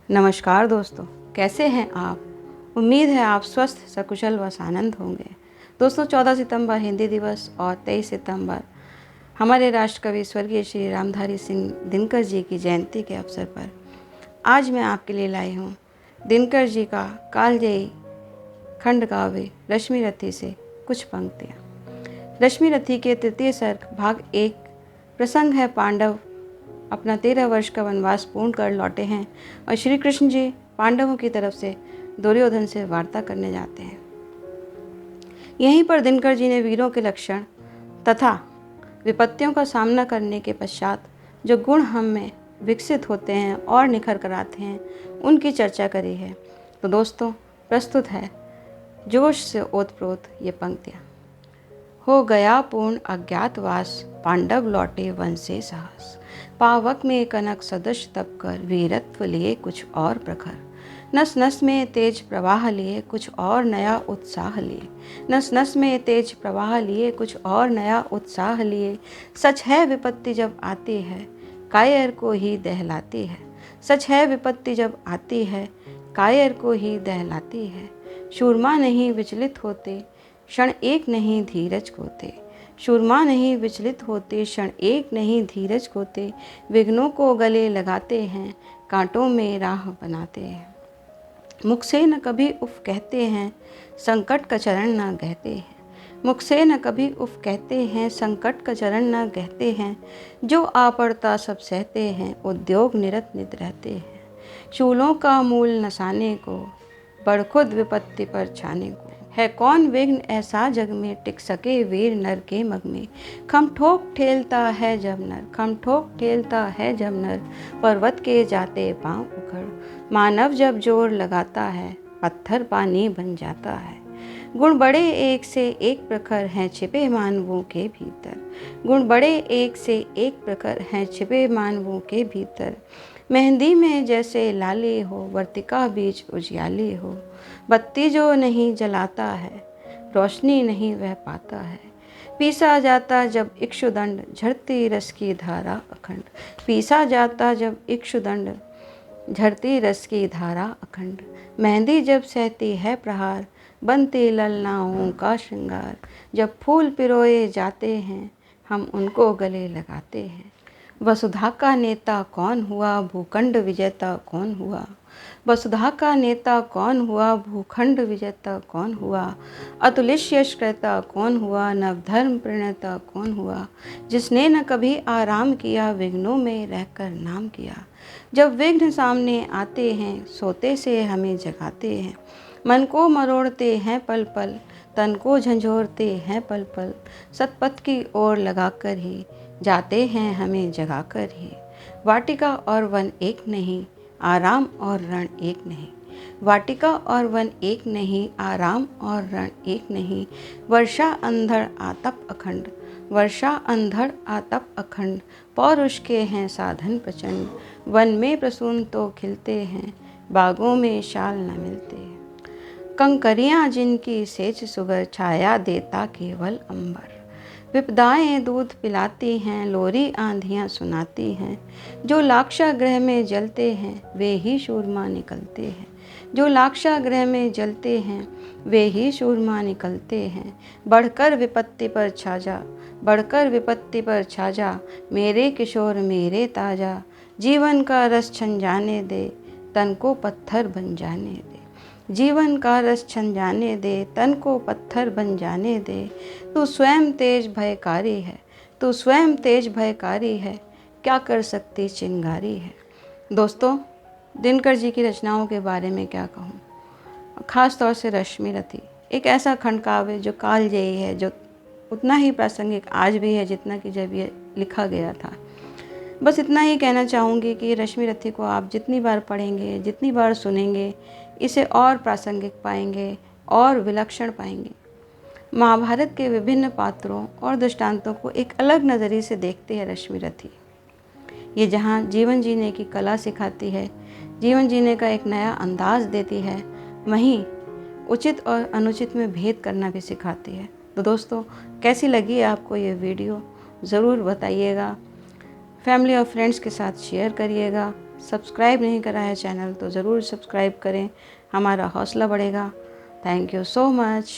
नमस्कार दोस्तों, कैसे हैं आप। उम्मीद है आप स्वस्थ सकुशल व सानंद होंगे। दोस्तों, 14 सितंबर हिंदी दिवस और 23 सितंबर हमारे राष्ट्र कवि स्वर्गीय श्री रामधारी सिंह दिनकर जी की जयंती के अवसर पर आज मैं आपके लिए लाई हूँ दिनकर जी का कालजयी खंड काव्य रश्मि रथी से कुछ पंक्तियाँ। रश्मि रथी के तृतीय सर्ग भाग 1 प्रसंग है पांडव अपना 13 वर्ष का वनवास पूर्ण कर लौटे हैं और श्री कृष्ण जी पांडवों की तरफ से दुर्योधन से वार्ता करने जाते हैं। यहीं पर दिनकर जी ने वीरों के लक्षण तथा विपत्तियों का सामना करने के पश्चात जो गुण हम में विकसित होते हैं और निखर कर आते हैं उनकी चर्चा करी है। तो दोस्तों, प्रस्तुत है जोश से ओतप्रोत ये पंक्तियाँ। हो गया पूर्ण अज्ञातवास, पांडव लौटे वन से साहस। पावक में कनक सदृश तप कर, वीरत्व लिए कुछ और प्रखर। नस नस में तेज प्रवाह लिए कुछ और नया उत्साह लिए। नस नस में तेज प्रवाह लिए कुछ और नया उत्साह लिए। सच है विपत्ति जब आती है, कायर को ही दहलाती है। सच है विपत्ति जब आती है, कायर को ही दहलाती है। शूरमा नहीं विचलित होते, क्षण एक नहीं धीरज खोते। शूरमा नहीं विचलित होते, क्षण एक नहीं धीरज खोते। विघ्नों को गले लगाते हैं, कांटों में राह बनाते हैं। मुख से न कभी उफ कहते हैं, संकट का चरण न गहते हैं। मुख से न कभी उफ कहते हैं, संकट का चरण न गहते हैं। जो आ पड़ता सब सहते हैं, उद्योग निरत नित रहते हैं। शूलों का मूल नसाने को, बढ़ खुद विपत्ति पर छाने को। है कौन विघ्न ऐसा जग में, टिक सके वीर नर के मग में। खम ठोक ठेलता है जब नर, खम ठोक ठेलता है जब नर। पर्वत के जाते पांव उखड़, मानव जब जोर लगाता है, पत्थर पानी बन जाता है। गुण बड़े एक से एक प्रखर हैं छिपे मानवों के भीतर। गुण बड़े एक से एक प्रखर हैं छिपे मानवों के भीतर। मेहंदी में जैसे लाली हो, वर्तिका बीच उजियाली हो। बत्ती जो नहीं जलाता है, रोशनी नहीं वह पाता है। पीसा जाता जब इक्षुदंड, झरती रस की धारा अखंड। पीसा जाता जब इक्षुदंड, झरती रस की धारा अखंड। मेहंदी जब सहती है प्रहार, बनती ललनाओं का श्रृंगार। जब फूल पिरोए जाते हैं, हम उनको गले लगाते हैं। वसुधा का नेता कौन हुआ, भूखंड विजेता कौन हुआ। वसुधा का नेता कौन हुआ, भूखंड विजेता कौन हुआ। अतुलित यश कहता कौन हुआ, नवधर्म प्रणेता कौन हुआ। जिसने न कभी आराम किया, विघ्नों में रहकर नाम किया। जब विघ्न सामने आते हैं, सोते से हमें जगाते हैं। मन को मरोड़ते हैं पल पल, तन को झंझोरते हैं पल पल। सतपथ की ओर लगाकर ही जाते हैं हमें जगाकर ही। वाटिका और वन एक नहीं, आराम और रण एक नहीं। वाटिका और वन एक नहीं, आराम और रण एक नहीं। वर्षा अंधड़ आतप अखंड, वर्षा अंधड़ आतप अखंड। पौरुष के हैं साधन प्रचंड, वन में प्रसून तो खिलते हैं, बागों में शाल न मिलते हैं। कंकरियाँ जिनकी सेज सुगर, छाया देता केवल अंबर। विपदाएं दूध पिलाती हैं, लोरी आंधियाँ सुनाती हैं। जो लाक्षागृह में जलते हैं, वे ही शूरमा निकलते हैं। जो लाक्षागृह में जलते हैं, वे ही शूरमा निकलते हैं। बढ़कर विपत्ति पर छा जा, बढ़कर विपत्ति पर छा जा। मेरे किशोर मेरे ताजा, जीवन का रस छन जाने दे, तन को पत्थर बन जाने दे। जीवन का रस छन जाने दे, तन को पत्थर बन जाने दे। तू स्वयं तेज भयकारी है, तू स्वयं तेज भयकारी है, क्या कर सकती चिंगारी है। दोस्तों, दिनकर जी की रचनाओं के बारे में क्या कहूँ। ख़ास तौर से रश्मि रथी एक ऐसा खंड काव्य जो कालजयी है, जो उतना ही प्रासंगिक आज भी है जितना कि जब ये लिखा गया था। बस इतना ही कहना चाहूँगी कि रश्मि रथी को आप जितनी बार पढ़ेंगे, जितनी बार सुनेंगे, इसे और प्रासंगिक पाएंगे और विलक्षण पाएंगे। महाभारत के विभिन्न पात्रों और दृष्टांतों को एक अलग नज़रिए से देखते हैं रश्मि रथी। ये जहाँ जीवन जीने की कला सिखाती है, जीवन जीने का एक नया अंदाज देती है, वहीं उचित और अनुचित में भेद करना भी सिखाती है। तो दोस्तों, कैसी लगी आपको ये वीडियो ज़रूर बताइएगा। फैमिली और फ्रेंड्स के साथ शेयर करिएगा सब्सक्राइब नहीं करा है चैनल तो ज़रूर सब्सक्राइब करें, हमारा हौसला बढ़ेगा। Thank you so much.